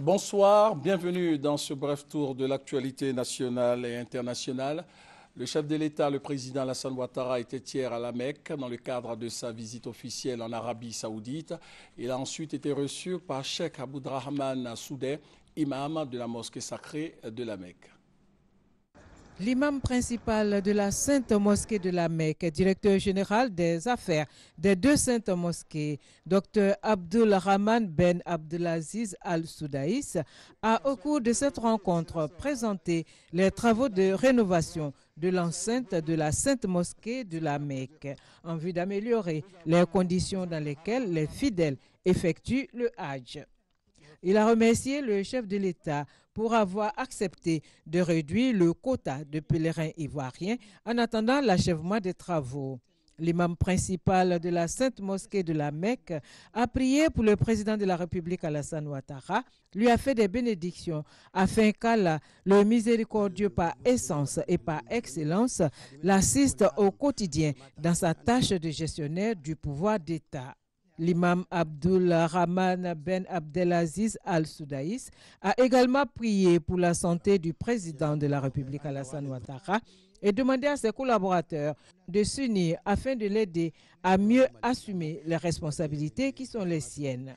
Bonsoir, bienvenue dans ce bref tour de l'actualité nationale et internationale. Le chef de l'État, le président Alassane Ouattara, était hier à la Mecque dans le cadre de sa visite officielle en Arabie Saoudite. Il a ensuite été reçu par Cheikh Aboudrahman Soudeh, imam de la mosquée sacrée de la Mecque. L'imam principal de la Sainte Mosquée de la Mecque, directeur général des affaires des deux Saintes Mosquées, Dr Abdulrahman Ben Abdelaziz Al-Soudaïs, a au cours de cette rencontre présenté les travaux de rénovation de l'enceinte de la Sainte Mosquée de la Mecque en vue d'améliorer les conditions dans lesquelles les fidèles effectuent le Hajj. Il a remercié le chef de l'État pour avoir accepté de réduire le quota de pèlerins ivoiriens en attendant l'achèvement des travaux. L'imam principal de la Sainte Mosquée de la Mecque a prié pour le président de la République Alassane Ouattara, lui a fait des bénédictions afin qu'Allah, le miséricordieux par essence et par excellence, l'assiste au quotidien dans sa tâche de gestionnaire du pouvoir d'État. L'imam Abdulrahman Ben Abdelaziz Al-Soudaïs a également prié pour la santé du président de la République Alassane Ouattara et demandé à ses collaborateurs de s'unir afin de l'aider à mieux assumer les responsabilités qui sont les siennes.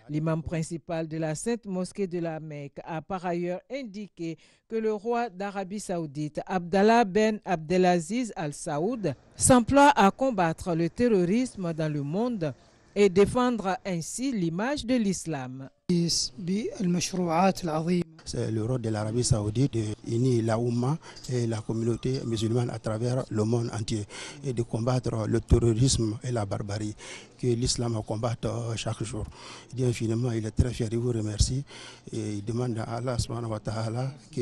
L'imam principal de la Sainte Mosquée de la Mecque a par ailleurs indiqué que le roi d'Arabie Saoudite, Abdallah Ben Abdelaziz Al Saoud, s'emploie à combattre le terrorisme dans le monde et défendre ainsi l'image de l'islam. C'est le rôle de l'Arabie Saoudite d'unir la Oumma et la communauté musulmane à travers le monde entier et de combattre le terrorisme et la barbarie que l'islam combatte chaque jour. Il dit infiniment, il est très fier, il vous remercie et il demande à Allah subhanahu wa ta'ala que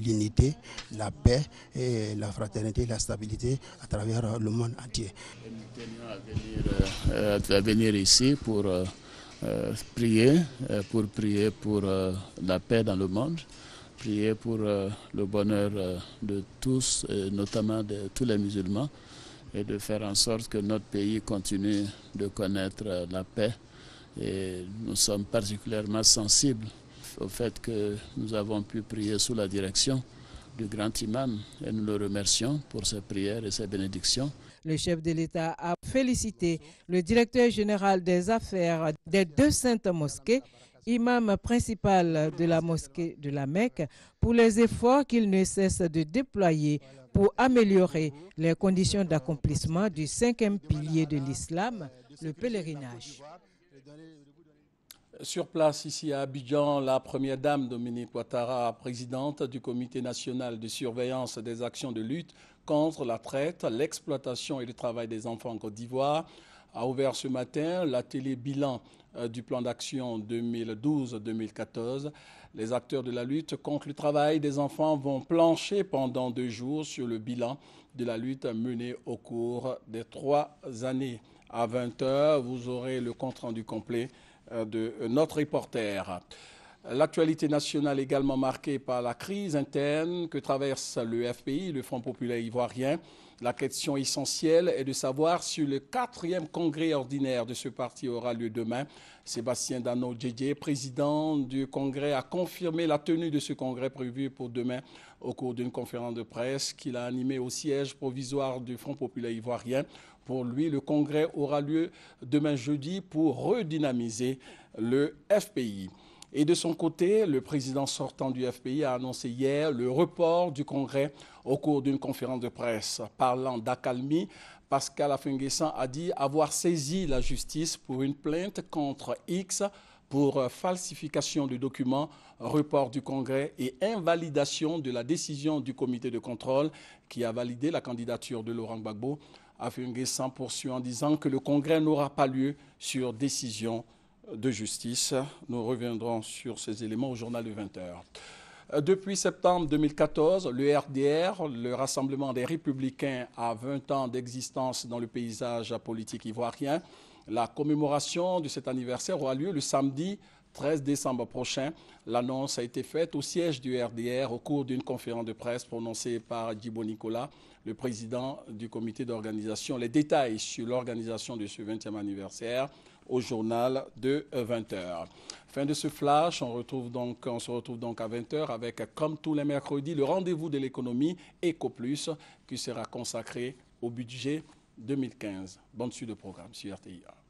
l'unité, la paix et la fraternité, la stabilité à travers le monde entier. Nous tenions à venir ici pour prier pour la paix dans le monde, prier pour le bonheur de tous, notamment de tous les musulmans, et de faire en sorte que notre pays continue de connaître la paix. Et nous sommes particulièrement sensibles au fait que nous avons pu prier sous la direction du grand imam et nous le remercions pour ses prières et ses bénédictions. Le chef de l'État a félicité le directeur général des affaires des deux Saintes Mosquées, imam principal de la mosquée de la Mecque, pour les efforts qu'il ne cesse de déployer pour améliorer les conditions d'accomplissement du cinquième pilier de l'islam, le pèlerinage. Sur place, ici à Abidjan, la première dame Dominique Ouattara, présidente du Comité national de surveillance des actions de lutte contre la traite, l'exploitation et le travail des enfants en Côte d'Ivoire, a ouvert ce matin l'atelier bilan du plan d'action 2012-2014. Les acteurs de la lutte contre le travail des enfants vont plancher pendant 2 jours sur le bilan de la lutte menée au cours des 3 années. À 20 h, vous aurez le compte-rendu complet de notre reporter. L'actualité nationale est également marquée par la crise interne que traverse le FPI, le Front populaire ivoirien. La question essentielle est de savoir si le 4e congrès ordinaire de ce parti aura lieu demain. Sébastien Dano Djedje, président du congrès, a confirmé la tenue de ce congrès prévu pour demain au cours d'une conférence de presse qu'il a animée au siège provisoire du Front populaire ivoirien. Pour lui, le congrès aura lieu demain jeudi pour redynamiser le FPI. Et de son côté, le président sortant du FPI a annoncé hier le report du congrès au cours d'une conférence de presse. Parlant d'accalmie, Pascal Afenguessan a dit avoir saisi la justice pour une plainte contre X pour falsification de documents, report du congrès et invalidation de la décision du comité de contrôle qui a validé la candidature de Laurent Gbagbo. Afenguessan poursuit en disant que le congrès n'aura pas lieu sur décision de justice. Nous reviendrons sur ces éléments au journal de 20 h. Depuis septembre 2014, le RDR, le Rassemblement des Républicains, a 20 ans d'existence dans le paysage politique ivoirien. La commémoration de cet anniversaire aura lieu le samedi 13 décembre prochain. L'annonce a été faite au siège du RDR au cours d'une conférence de presse prononcée par Djibo Nicolas, le président du comité d'organisation. Les détails sur l'organisation de ce 20e anniversaire au journal de 20h. Fin de ce flash, on se retrouve donc à 20h avec, comme tous les mercredis, le rendez-vous de l'économie EcoPlus qui sera consacré au budget 2015. Bonne suite de programme sur RTI1.